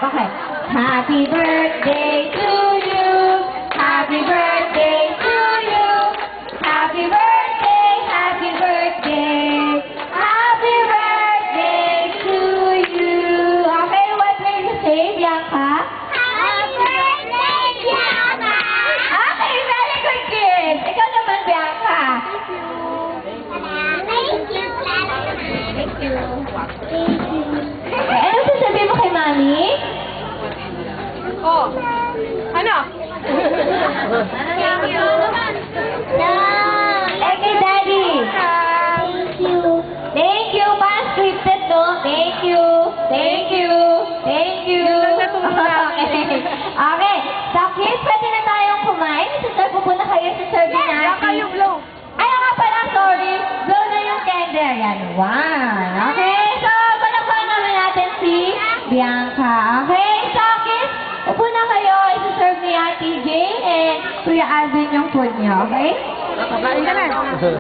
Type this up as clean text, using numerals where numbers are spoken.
clap. Okay. Happy birthday to you. Happy birthday to you. Happy birthday, happy birthday. Happy birthday to you. Okay, what will you say, Bianca? Happy birthday, Bianca! Okay, very good kid. Ikaw naman, Bianca. Thank you, Clara. Thank you. Thank you. Okay, ano sasabihin mo kay Mami? Oh. Ano? Thank you. No. Eh, kay Daddy. Thank you. Thank you, pa. Scripted, no? Thank you. Thank you. Thank you. Yun lang natulog namin. Okay. Okay. So, kids, pwede na tayong kumain. Sister, pupunta kayo sa serving Wala natin. kayo blow. Ay, nga pala, sorry. Blow na yung candle. Yan. One. Okay. So, palakpakan naman natin si Bianca. Okay. So, kids, upo na kayo. Isa-serve ni Ate Jane and Kuya Alvin yung food niyo. Okay? Kain ka na.